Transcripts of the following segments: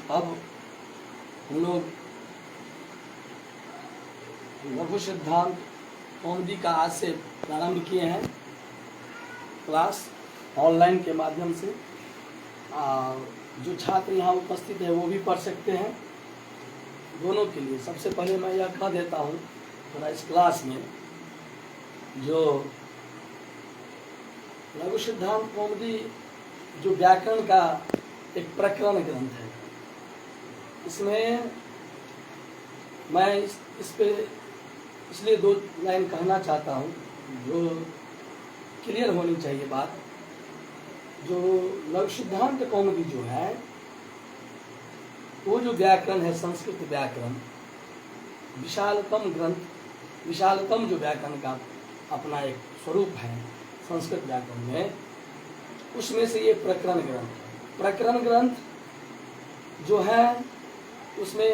अब हम लोग लघु सिद्धांत कौमुदी का आज से प्रारंभ किए हैं क्लास ऑनलाइन के माध्यम से। जो छात्र यहाँ उपस्थित है वो भी पढ़ सकते हैं, दोनों के लिए। सबसे पहले मैं यह कह देता हूँ थोड़ा इस क्लास में जो लघु सिद्धांत कौमुदी जो व्याकरण का एक प्रकरण ग्रंथ है, इसमें मैं इस पे इसलिए 2 लाइन कहना चाहता हूँ जो क्लियर होनी चाहिए बात। जो लघु सिद्धांत कौमुदी जो है वो जो व्याकरण है, संस्कृत व्याकरण, विशालतम ग्रंथ, विशालतम जो व्याकरण का अपना एक स्वरूप है संस्कृत व्याकरण में, उसमें से ये प्रकरण ग्रंथ है। प्रकरण ग्रंथ जो है उसमें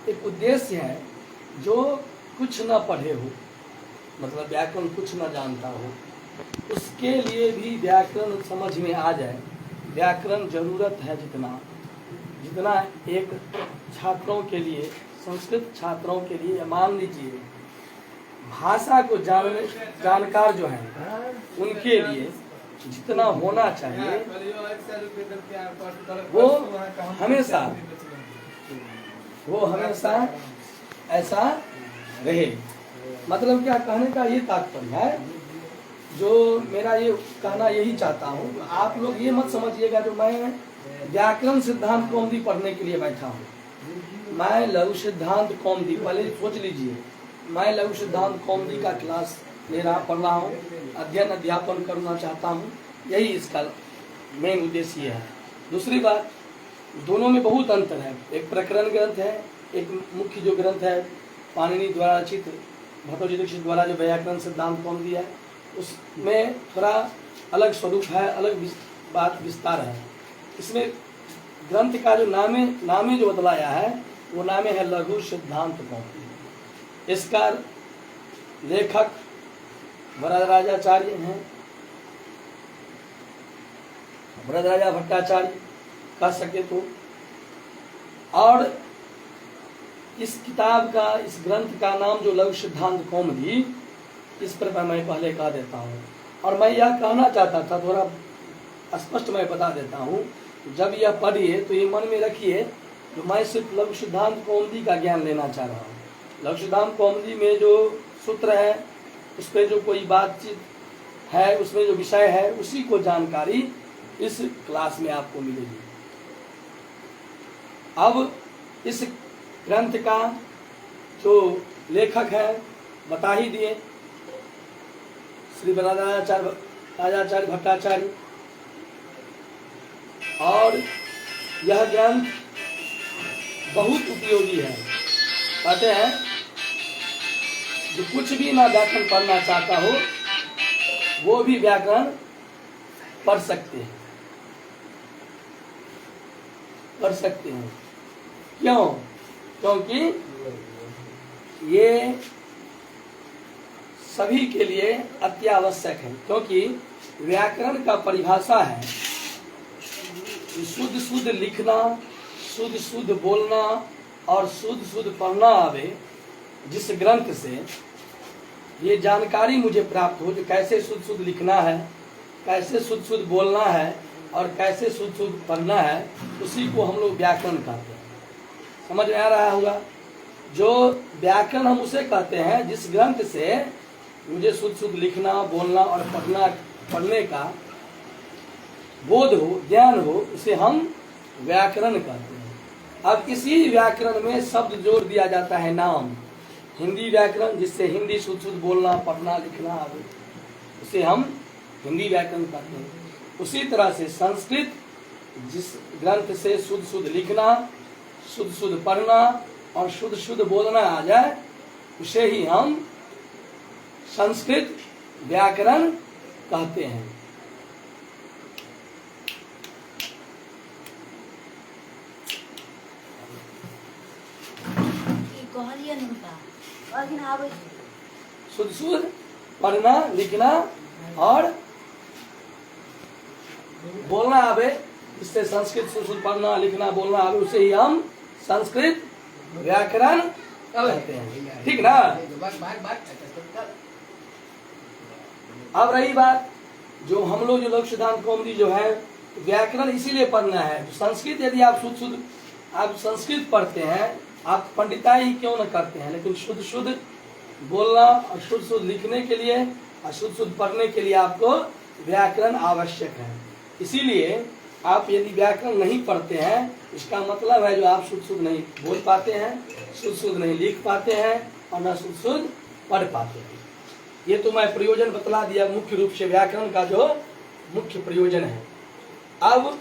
एक उद्देश्य है, जो कुछ न पढ़े हो, मतलब व्याकरण कुछ न जानता हो, उसके लिए भी व्याकरण समझ में आ जाए। व्याकरण जरूरत है जितना एक छात्रों के लिए, संस्कृत छात्रों के लिए, मान लीजिए भाषा को जानकार जो है उनके लिए जितना होना चाहिए वो हमेशा ऐसा रहे। मतलब क्या कहने का ये तात्पर्य है, जो मेरा ये कहना यही चाहता हूँ। आप लोग ये मत समझिएगा जो मैं व्याकरण सिद्धांत कौमुदी पढ़ने के लिए बैठा हूँ। मैं लघु सिद्धांत कौमुदी, पहले सोच लीजिए, मैं लघु सिद्धांत कौमुदी का क्लास ले रहा पढ़ रहा हूँ, अध्ययन अध्यापन करना चाहता हूँ, यही इसका मेन उद्देश्य है। दूसरी बात, दोनों में बहुत अंतर है। एक प्रकरण ग्रंथ है, एक मुख्य जो ग्रंथ है पाणिनि द्वारा रचित, भट्टोजी दीक्षित द्वारा जो व्याकरण सिद्धांत कौमुदी है, उसमें थोड़ा अलग स्वरूप है, अलग बात विस्तार है। इसमें ग्रंथ का जो नामे जो बतलाया है वो नामे है लघु सिद्धांत कौमुदी। इसका लेखक वरदराजाचार्य हैं, वरदराजा भट्टाचार्य कह सके तो। और इस किताब का, इस ग्रंथ का नाम जो लघु सिद्धांत कौमुदी, इस पर मैं पहले कह देता हूँ। और मैं यह कहना चाहता था, थोड़ा स्पष्ट मैं बता देता हूँ, जब यह पढ़िए तो ये मन में रखिए कि मैं सिर्फ लघु सिद्धांत कौमुदी का ज्ञान लेना चाह रहा हूँ। लघु सिद्धांत कौमुदी में जो सूत्र है, उस पर जो कोई बातचीत है, उसमें जो विषय है, उसी को जानकारी इस क्लास में आपको मिलेगी। अब इस ग्रंथ का जो लेखक है बता ही दिए, श्री वरदराजाचार्य भट्टाचार्य। और यह ग्रंथ बहुत उपयोगी है। कहते हैं जो कुछ भी ना व्याकरण पढ़ना चाहता हो वो भी व्याकरण पढ़ सकते हैं, क्यों? क्योंकि ये सभी के लिए अत्यावश्यक है। क्योंकि व्याकरण का परिभाषा है शुद्ध शुद्ध लिखना, शुद्ध शुद्ध बोलना और शुद्ध शुद्ध पढ़ना आवे। जिस ग्रंथ से ये जानकारी मुझे प्राप्त हो, जो कैसे शुद्ध शुद्ध लिखना है, कैसे शुद्ध शुद्ध बोलना है और कैसे शुद्ध शुद्ध पढ़ना है, उसी को हम लोग व्याकरण कहते हैं। समझ में आ रहा होगा? जो व्याकरण हम उसे कहते हैं जिस ग्रंथ से मुझे शुद्ध शुद्ध लिखना, बोलना और पढ़ने का बोध हो, ज्ञान हो, उसे हम व्याकरण कहते हैं। अब इसी व्याकरण में शब्द जोड़ दिया जाता है नाम। हिंदी व्याकरण, जिससे हिंदी शुद्ध शुद्ध बोलना, पढ़ना, लिखना आदि, उसे हम हिंदी व्याकरण कहते हैं। उसी तरह से संस्कृत, जिस ग्रंथ से शुद्ध शुद्ध लिखना, शुद्ध शुद्ध पढ़ना और शुद्ध शुद्ध बोलना आ जाए, उसे ही हम संस्कृत व्याकरण कहते हैं। शुद्ध शुद्ध पढ़ना, लिखना और बोलना आवे, इससे संस्कृत शुद्ध शुद्ध पढ़ना लिखना बोलना आवे, उसे ही हम संस्कृत व्याकरण कहते हैं। ठीक ना। अब रही बात जो हम लोग जो लोक सिद्धांत कौमुदी जो है व्याकरण इसीलिए पढ़ना है। तो संस्कृत यदि आप शुद्ध आप संस्कृत पढ़ते हैं, आप पंडिताई ही क्यों न करते हैं, लेकिन शुद्ध शुद्ध बोलना और शुद्ध शुद्ध लिखने के लिए और शुद्ध शुद्ध पढ़ने के लिए आपको व्याकरण आवश्यक है। इसीलिए आप यदि व्याकरण नहीं पढ़ते हैं, इसका मतलब है जो आप शुद्ध शुद्ध नहीं बोल पाते हैं, शुद्ध शुद्ध नहीं लिख पाते हैं और न शुद्ध शुद्ध पढ़ पाते हैं। ये तो मैं प्रयोजन बतला दिया, मुख्य रूप से व्याकरण का जो मुख्य प्रयोजन है। अब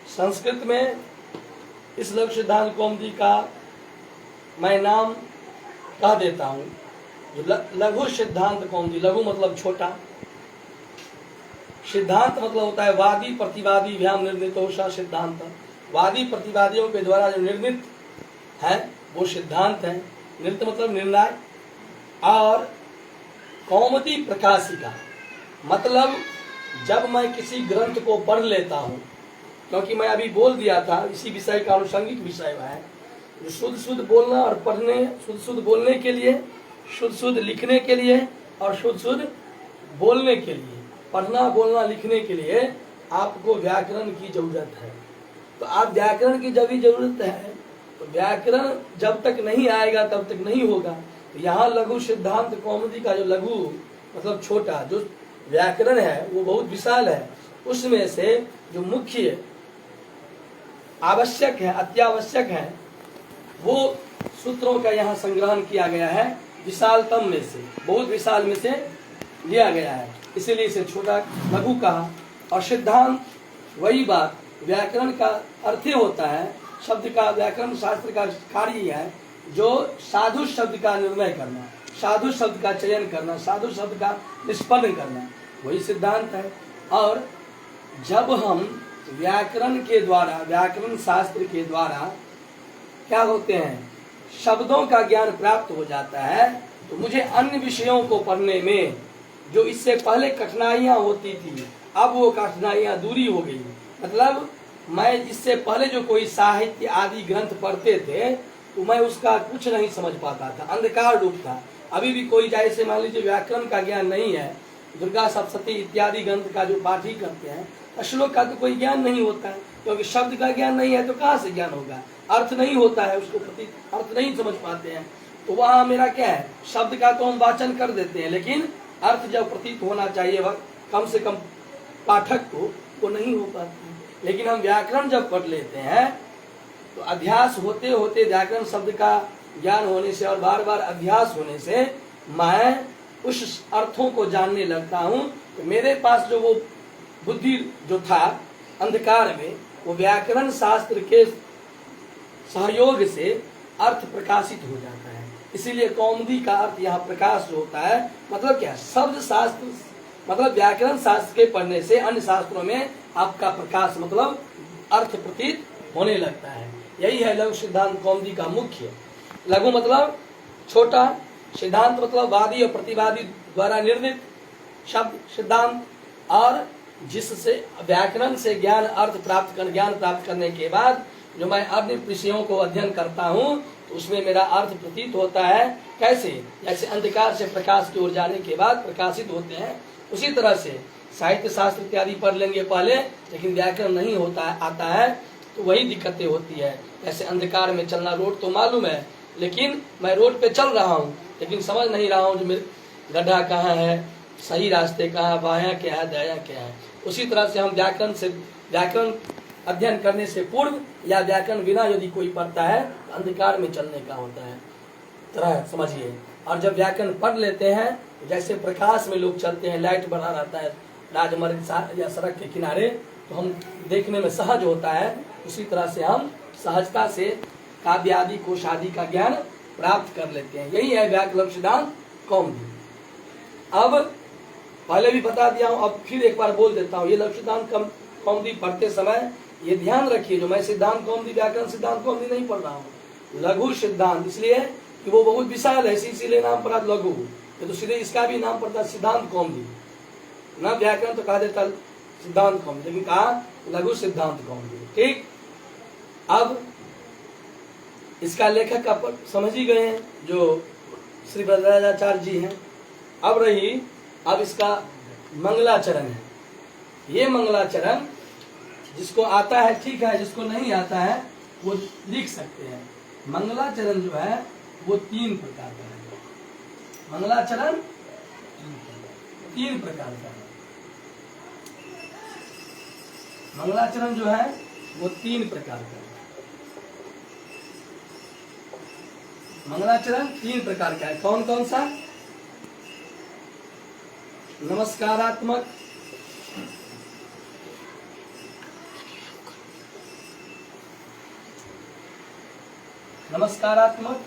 संस्कृत में इस लघु सिद्धांत कौमुदी का मैं नाम कह देता हूँ, जो लघु सिद्धांत कौमुदी। लघु मतलब छोटा, सिद्धांत मतलब होता है वादी प्रतिवादी भ्याम निर्णित हो सिद्धांत। वादी प्रतिवादियों के द्वारा जो निर्णित है वो सिद्धांत है। निर्णित मतलब निर्णय। और कौमुदी प्रकाशिका मतलब जब मैं किसी ग्रंथ को पढ़ लेता हूँ, क्योंकि मैं अभी बोल दिया था इसी विषय का अनुषंगिक विषय है, जो शुद्ध शुद्ध बोलना और पढ़ने, शुद्ध शुद्ध बोलने के लिए, शुद्ध शुद्ध लिखने के लिए और शुद्ध शुद्ध बोलने के लिए, पढ़ना बोलना लिखने के लिए आपको व्याकरण की जरूरत है। तो आप व्याकरण की जब भी जरूरत है, तो व्याकरण जब तक नहीं आएगा तब तक नहीं होगा। तो यहाँ लघु सिद्धांत कौमुदी का जो लघु मतलब छोटा जो व्याकरण है वो बहुत विशाल है। उसमें से जो मुख्य आवश्यक है, अत्यावश्यक है, वो सूत्रों का यहाँ संग्रहण किया गया है। विशालतम में से, बहुत विशाल में से लिया गया है, इसीलिए इसे छोटा लघु कहा। और सिद्धांत वही बात, व्याकरण का अर्थ ही होता है शब्द का, व्याकरण शास्त्र का कार्य है जो साधु शब्द का निर्णय करना, साधु शब्द का चयन करना, साधु शब्द का निष्पन्न करना, वही सिद्धांत है। और जब हम व्याकरण के द्वारा, व्याकरण शास्त्र के द्वारा क्या होते हैं, शब्दों का ज्ञान प्राप्त हो जाता है, तो मुझे अन्य विषयों को पढ़ने में जो इससे पहले कठिनाइयां होती थी, अब वो कठिनाइयां दूरी हो गई। मतलब मैं इससे पहले जो कोई साहित्य आदि ग्रंथ पढ़ते थे तो मैं उसका कुछ नहीं समझ पाता था, अंधकार रूप था। अभी भी कोई जैसे मान लीजिए व्याकरण का ज्ञान नहीं है, दुर्गा सप्तशती इत्यादि ग्रंथ का जो पाठ ही करते हैं, श्लोक का तो कोई ज्ञान नहीं होता है, क्योंकि शब्द का ज्ञान नहीं है तो कहाँ से ज्ञान होगा, अर्थ नहीं होता है, उसको प्रति अर्थ नहीं समझ पाते हैं। तो वहाँ मेरा क्या है, शब्द का तो हम वाचन कर देते हैं, लेकिन अर्थ जब प्रतीत होना चाहिए वह कम से कम पाठक को वो नहीं हो पाता है। लेकिन हम व्याकरण जब पढ़ लेते हैं तो अभ्यास होते होते व्याकरण शब्द का ज्ञान होने से और बार बार अभ्यास होने से मैं उस अर्थों को जानने लगता हूँ। तो मेरे पास जो वो बुद्धि जो था अंधकार में, वो व्याकरण शास्त्र के सहयोग से अर्थ प्रकाशित हो जाता है। इसीलिए कौमुदी का अर्थ यहाँ प्रकाश जो होता है, मतलब क्या, शब्द शास्त्र मतलब व्याकरण शास्त्र के पढ़ने से अन्य शास्त्रों में आपका प्रकाश मतलब अर्थ प्रतीत होने लगता है। यही है लघु सिद्धांत कौमुदी का मुख्य। लघु मतलब छोटा, सिद्धांत मतलब वादी और प्रतिवादी द्वारा निर्मित शब्द सिद्धांत, और जिससे व्याकरण से ज्ञान प्राप्त करने के बाद जो मैं अन्य विषयों को अध्ययन करता हूँ तो उसमें मेरा अर्थ प्रतीत होता है। कैसे, जैसे अंधकार से प्रकाश की ओर जाने के बाद प्रकाशित होते हैं, उसी तरह से साहित्य शास्त्र इत्यादि पढ़ लेंगे पहले, लेकिन व्याकरण नहीं होता है, आता है, तो वही दिक्कतें होती है। जैसे अंधकार में चलना, रोड तो मालूम है लेकिन मैं रोड पे चल रहा हूँ लेकिन समझ नहीं रहा हूँ जो मेरे गड्ढा कहाँ है, सही रास्ते कहाँ, बायां क्या है, दायां क्या है। उसी तरह से हम व्याकरण अध्ययन करने से पूर्व या व्याकरण बिना यदि कोई पढ़ता है तो अंधकार में चलने का होता है तरह, समझिए। और जब व्याकरण पढ़ लेते हैं, जैसे प्रकाश में लोग चलते हैं, लाइट बढ़ा रहता है राजमार्ग या सड़क के किनारे, तो हम देखने में सहज होता है। उसी तरह से हम सहजता से काव्य आदि कोश आदि का ज्ञान प्राप्त कर लेते हैं। यही है व्याकरण सिद्धांत कौमुदी। अब पहले भी बता दिया हूँ, अब फिर एक बार बोल देता हूँ। ये लघु सिद्धांत कौमुदी पढ़ते समय ये ध्यान रखिए, जो मैं सिद्धांत कौमुदी व्याकरण सिद्धांत कौमुदी नहीं पढ़ रहा हूँ, लघु सिद्धांत, इसलिए कि वो बहुत विशाल है, इसीलिए नाम पड़ा लघु। तो सीधे इसका भी नाम पड़ता सिद्धांत कौमुदी, ना व्याकरण तो कहा देता सिद्धांत कौमुदी, लेकिन कहा लघु सिद्धांत कौमुदी। ठीक, अब इसका लेखक आप समझ ही गए हैं जो श्री वरदराजाचार्य जी हैं। अब इसका मंगलाचरण है। ये मंगलाचरण जिसको आता है ठीक है, जिसको नहीं आता है वो लिख सकते हैं। मंगलाचरण जो है वो 3 प्रकार का है। मंगलाचरण 3 प्रकार का है। मंगलाचरण जो है वो 3 प्रकार का है। मंगलाचरण 3 प्रकार का है। कौन कौन सा? नमस्कारात्मक, नमस्कारात्मक,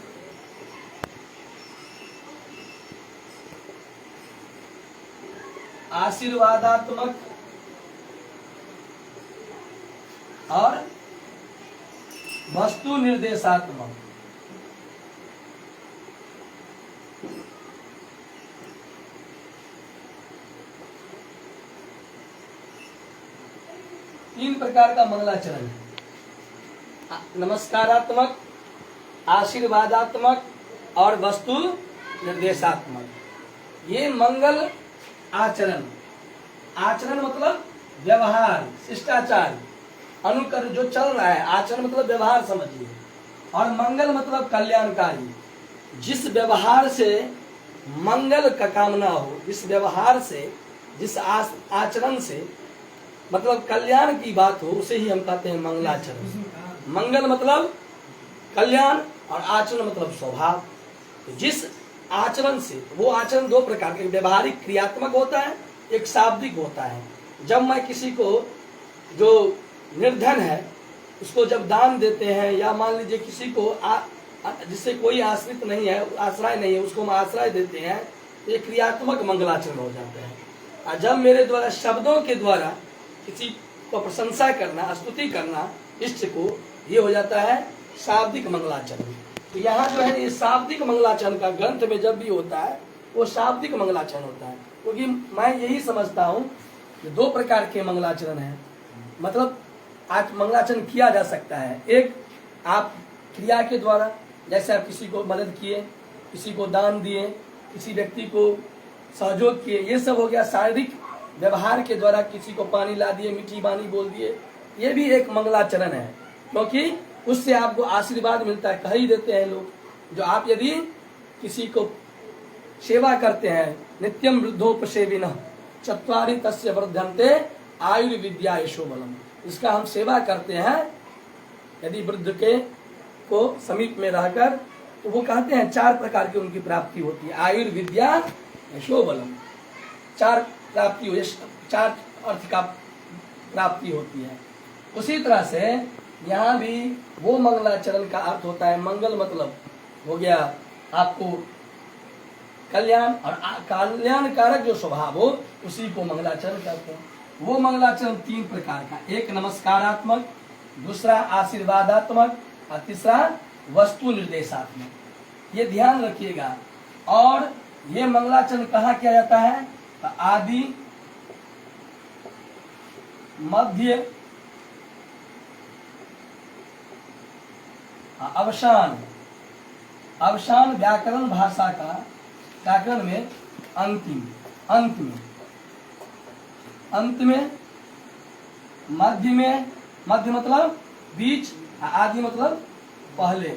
आशीर्वादात्मक और वस्तु निर्देशात्मक। तीन प्रकार का मंगलाचरण है। नमस्कारात्मक, आशीर्वादात्मक और वस्तु निर्देशात्मक। ये मंगल आचरण, आचरण मतलब व्यवहार, शिष्टाचार, अनुकरण जो चल रहा है। आचरण मतलब व्यवहार समझिए, और मंगल मतलब कल्याणकारी। जिस व्यवहार से मंगल का कामना हो, जिस व्यवहार से, जिस आचरण से मतलब कल्याण की बात हो, उसे ही हम कहते हैं मंगलाचरण। मंगल मतलब कल्याण और आचरण मतलब स्वभाव। तो जिस आचरण से, वो आचरण 2 प्रकार के, व्यवहारिक क्रियात्मक होता है, एक शाब्दिक होता है। जब मैं किसी को जो निर्धन है उसको जब दान देते हैं, या मान लीजिए किसी को जिससे कोई आश्रित नहीं है, आश्रय नहीं है, उसको हम आश्रय देते हैं, तो ये क्रियात्मक मंगलाचरण हो जाता है। और जब मेरे द्वारा शब्दों के द्वारा किसी को प्रशंसा करना, स्तुति करना इष्ट को, ये हो जाता है शाब्दिक मंगलाचरण। तो यहाँ जो है ये शाब्दिक मंगलाचरण का ग्रंथ में जब भी होता है वो शाब्दिक मंगलाचरण होता है। क्योंकि मैं यही समझता हूँ कि 2 प्रकार के मंगलाचरण है। मतलब आज मंगलाचरण किया जा सकता है। एक आप क्रिया के द्वारा, जैसे आप किसी को मदद किए, किसी को दान दिए, किसी व्यक्ति को सहयोग किए, ये सब हो गया शारीरिक व्यवहार के द्वारा। किसी को पानी ला दिए, मीठी वाणी बोल दिए, ये भी एक मंगलाचरण है, क्योंकि उससे आपको आशीर्वाद मिलता है। कह ही देते हैं लोग, जो आप यदि किसी को सेवा करते हैं, नित्यम वृद्धोपसेविनः चत्वारि तस्य वर्धन्ते आयुर्विद्या यशो बलम, इसका हम सेवा करते हैं यदि वृद्ध के को समीप में रहकर, तो वो कहते हैं 4 प्रकार की उनकी प्राप्ति होती है। आयुर्विद्या यशो बलम, 4 प्राप्ति हो, 4 अर्थ का प्राप्ति होती है। उसी तरह से यहाँ भी वो मंगलाचरण का अर्थ होता है। मंगल मतलब हो गया आपको कल्याण, और कल्याणकारक जो स्वभाव हो उसी को मंगलाचरण कहते हैं। वो मंगलाचरण 3 प्रकार का, एक नमस्कारात्मक, दूसरा आशीर्वादात्मक और तीसरा वस्तु निर्देशात्मक। ये ध्यान रखिएगा। और ये मंगलाचरण कहाँ किया जाता है? तो आदि, मध्य, अवसान। अवसान व्याकरण भाषा का, व्याकरण में अंतिम, अंत में, अंत में, मध्य में, मध्य मतलब बीच, आदि मतलब पहले,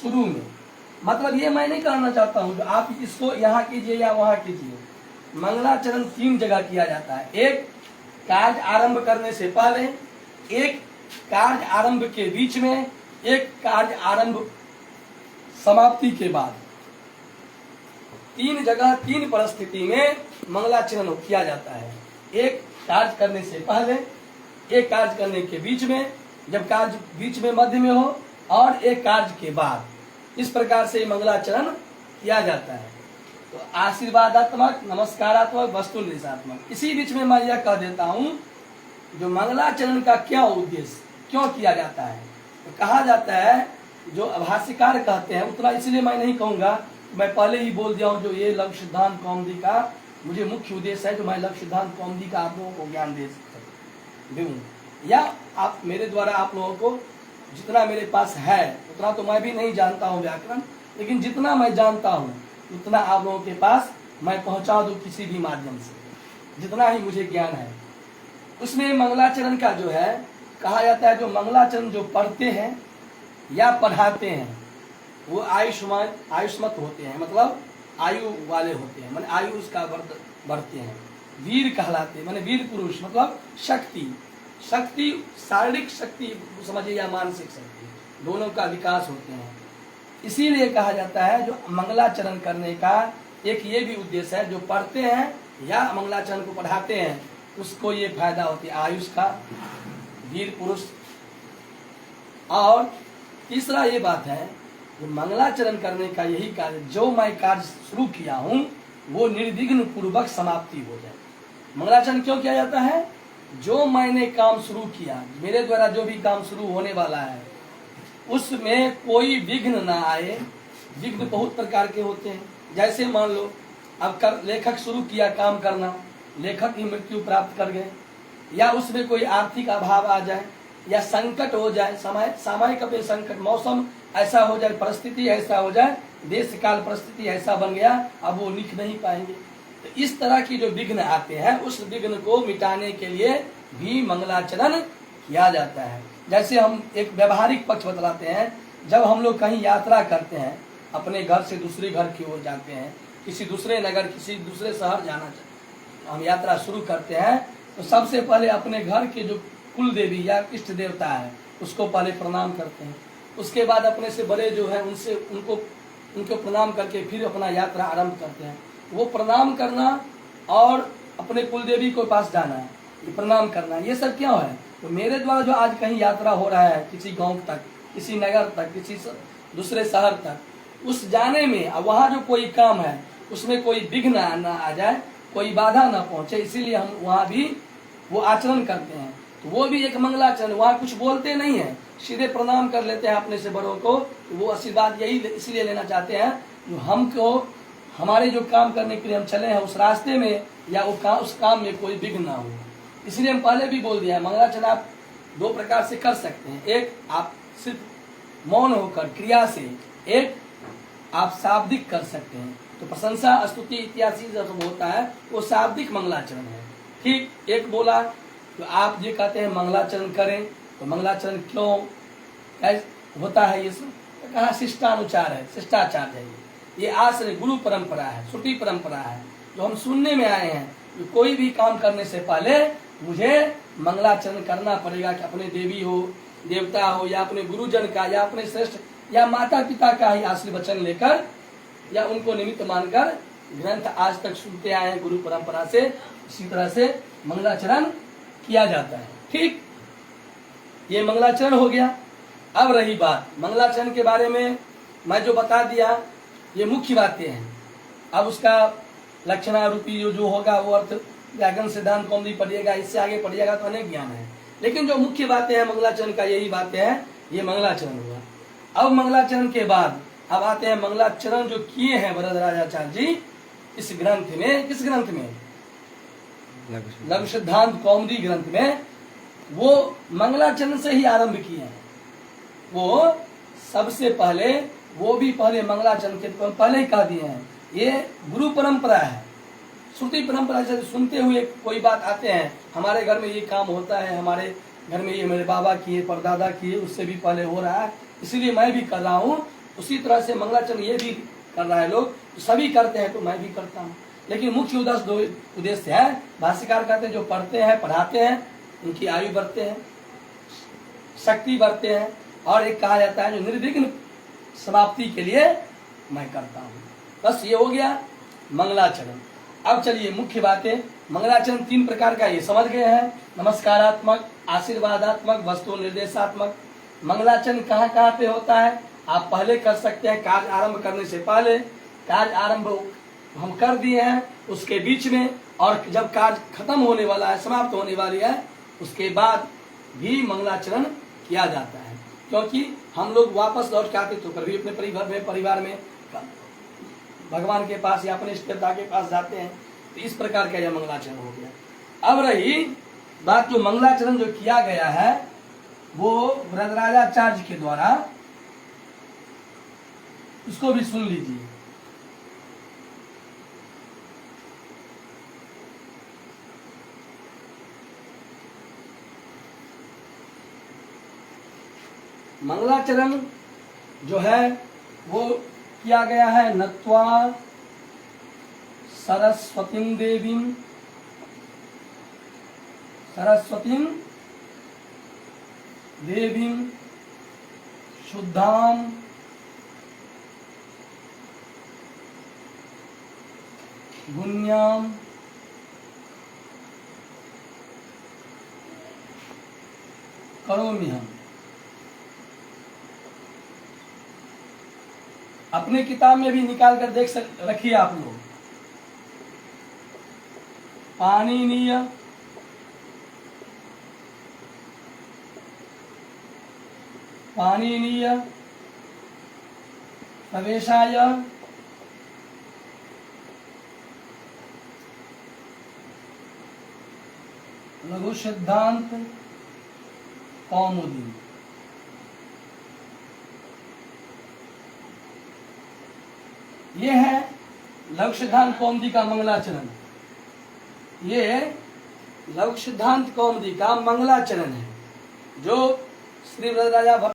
शुरू में। मतलब ये मैं नहीं कहना चाहता हूँ आप इसको यहाँ कीजिए या वहाँ कीजिए। मंगलाचरण 3 जगह किया जाता है। एक कार्य आरंभ करने से पहले, एक कार्य आरंभ के बीच में, एक कार्य आरंभ समाप्ति के बाद। 3 जगह 3 परिस्थिति में मंगलाचरण किया जाता है। एक कार्य करने से पहले, एक कार्य करने के बीच में, जब कार्य बीच में मध्य में हो, और एक कार्य के बाद। इस प्रकार से मंगलाचरण किया जाता है। तो आशीर्वादात्मक, नमस्कारात्मक, वस्तु निर्देशात्मक। इसी बीच में मैं यह कह देता हूँ जो मंगलाचरण का क्या उद्देश्य, क्यों किया जाता है। तो कहा जाता है, जो भाष्यकार कहते हैं उतना इसलिए मैं नहीं कहूँगा, मैं पहले ही बोल दिया हूँ जो ये लघु सिद्धांत कौमुदी का मुझे मुख्य उद्देश्य है, जो मैं लघु सिद्धांत कौमुदी का आप लोगों को ज्ञान दे दूँ। या आप मेरे द्वारा आप लोगों को जितना मेरे पास है उतना तो मैं भी नहीं जानता हूँ व्याकरण, लेकिन जितना मैं जानता हूँ उतना आप लोगों के पास मैं पहुंचा दूं किसी भी माध्यम से, जितना ही मुझे ज्ञान है। उसमें मंगलाचरण का जो है कहा जाता है, जो मंगलाचरण जो पढ़ते हैं या पढ़ाते हैं वो आयुष्मत होते हैं, मतलब आयु वाले होते हैं, माने आयु उसका बढ़ते हैं। वीर कहलाते हैं, माने वीर पुरुष, मतलब शक्ति शारीरिक शक्ति समझिए या मानसिक शक्ति, दोनों का विकास होते हैं। इसीलिए कहा जाता है जो मंगलाचरण करने का एक ये भी उद्देश्य है, जो पढ़ते हैं या मंगलाचरण को पढ़ाते हैं उसको ये फायदा होती है आयुष का, वीर पुरुष। और तीसरा ये बात है जो मंगलाचरण करने का यही कार्य, जो मैं कार्य शुरू किया हूँ वो निर्विघ्न पूर्वक समाप्ति हो जाए। मंगलाचरण क्यों किया जाता है? जो मैंने काम शुरू किया, मेरे द्वारा जो भी काम शुरू होने वाला है उसमें कोई विघ्न ना आए। विघ्न बहुत प्रकार के होते हैं, जैसे मान लो अब लेखक शुरू किया काम करना, लेखक ही मृत्यु प्राप्त कर गए, या उसमें कोई आर्थिक अभाव आ जाए, या संकट हो जाए, सामायिक अपने संकट, मौसम ऐसा हो जाए, परिस्थिति ऐसा हो जाए, देश काल परिस्थिति ऐसा बन गया, अब वो लिख नहीं पाएंगे। तो इस तरह की जो विघ्न आते हैं उस विघ्न को मिटाने के लिए भी मंगलाचरण किया जाता है। जैसे हम एक व्यवहारिक पक्ष बतलाते हैं, जब हम लोग कहीं यात्रा करते हैं, अपने घर से दूसरे घर की ओर जाते हैं, किसी दूसरे नगर, किसी दूसरे शहर जाना चाहते, हम यात्रा शुरू करते हैं तो सबसे पहले अपने घर के जो कुल देवी या इष्ट देवता है उसको पहले प्रणाम करते हैं। उसके बाद अपने से बड़े जो है उनको प्रणाम करके फिर अपना यात्रा आरंभ करते हैं। वो प्रणाम करना और अपने कुल देवी को पास जाना है, ये प्रणाम करना, ये सब क्यों है? तो मेरे द्वारा जो आज कहीं यात्रा हो रहा है, किसी गांव तक, किसी नगर तक, किसी दूसरे शहर तक, उस जाने में अब वहाँ जो कोई काम है उसमें कोई विघ्न ना आ जाए, कोई बाधा ना पहुंचे, इसीलिए हम वहाँ भी वो आचरण करते हैं। तो वो भी एक मंगलाचरण, वहाँ कुछ बोलते नहीं है, सीधे प्रणाम कर लेते हैं अपने से बड़ों को। तो वो आशीर्वाद यही इसलिए लेना चाहते हैं जो हमको हमारे जो काम करने के लिए हम चले हैं उस रास्ते में या उस काम में कोई विघ्न ना हो। इसलिए हम पहले भी बोल दिया है, मंगलाचरण आप दो प्रकार से कर सकते हैं। एक आप सिर्फ मौन होकर क्रिया से, एक आप शाब्दिक कर सकते हैं। तो प्रशंसा, स्तुति इत्यादि जब होता है वो शाब्दिक मंगलाचरण है। ठीक, एक बोला तो आप ये कहते हैं मंगलाचरण करें, तो मंगलाचरण क्यों होता है? ये सब तो कहा शिष्टानुचार है, शिष्टाचार है, ये आश्रय गुरु परंपरा है, श्रुति परंपरा है, जो हम सुनने में आए हैं कि कोई भी काम करने से पहले मुझे मंगलाचरण करना पड़ेगा, कि अपने देवी हो, देवता हो, या अपने गुरुजन का, या अपने श्रेष्ठ या माता पिता का ही आशीर्वचन लेकर या उनको निमित्त मानकर ग्रंथ आज तक सुनते आए हैं गुरु परंपरा से, इसी तरह से मंगलाचरण किया जाता है। ठीक, ये मंगलाचरण हो गया। अब रही बात मंगलाचरण के बारे में, मैं जो बता दिया ये मुख्य बातें हैं। अब उसका लक्षणारूपी जो होगा वो अर्थ व्याकरण सिद्धांत कौमुदी पढ़िएगा, इससे आगे पढ़िएगा तो अनेक ज्ञान है, लेकिन जो मुख्य बातें हैं मंगलाचरण का यही बातें हैं, ये मंगलाचरण हुआ। अब मंगलाचरण के बाद अब आते हैं मंगलाचरण जो किए हैं वरदराजाचार्य जी इस ग्रंथ में। किस ग्रंथ में? लघु सिद्धांत कौमुदी ग्रंथ में। वो मंगलाचरण से ही आरंभ किए हैं। वो सबसे पहले, वो भी पहले मंगलाचरण के पहले ही कह दिए हैं, ये गुरु परंपरा है, श्रुति परंपरा से सुनते हुए कोई बात आते हैं, हमारे घर में ये काम होता है, हमारे घर में ये मेरे बाबा किए, परदादा किए, उससे भी पहले हो रहा है, इसलिए मैं भी कर रहा हूँ। उसी तरह से मंगलाचरण ये भी कर रहा है लोग, तो सभी करते हैं तो मैं भी करता हूँ। लेकिन मुख्य उद्देश्य है, भाष्यकार कहते हैं जो पढ़ते हैं पढ़ाते हैं उनकी आयु बढ़ते हैं, शक्ति बढ़ते हैं, और एक कहा जाता है जो निर्विघ्न समाप्ति के लिए मैं करता हूँ। बस ये हो गया मंगलाचरण। अब चलिए मुख्य बातें। मंगलाचरण 3 प्रकार का ये समझ गए हैं, नमस्कारात्मक, आशीर्वादात्मक, वस्तु निर्देशात्मक। मंगलाचरण कहाँ कहाँ पे होता है? आप पहले कर सकते हैं, कार्य आरंभ करने से पहले, कार्य आरंभ हम कर दिए हैं उसके बीच में, और जब कार्य खत्म होने वाला है, समाप्त होने वाली है, उसके बाद भी मंगलाचरण किया जाता है। क्योंकि हम लोग वापस लौट के आते तो कभी अपने परिवार में भगवान के पास या अपने इष्ट देवता के पास जाते हैं। तो इस प्रकार का यह मंगलाचरण हो गया। अब रही बात जो मंगलाचरण जो किया गया है वो वरदराजाचार्य के द्वारा, उसको भी सुन लीजिए। मंगलाचरण जो है वो किया गया है, नत्वा सरस्वतीं देवीं, सरस्वतीं देवीं शुद्धां गुण्यां करोमि हम। अपने किताब में भी निकाल कर देख रखिए आप लोग। पाणिनीय प्रवेशाय लघु सिद्धांत कौमुदी। ये है लघु सिद्धांत कौमुदी का मंगलाचरण। ये लघु सिद्धांत कौमुदी का मंगलाचरण है जो श्री वरदराजा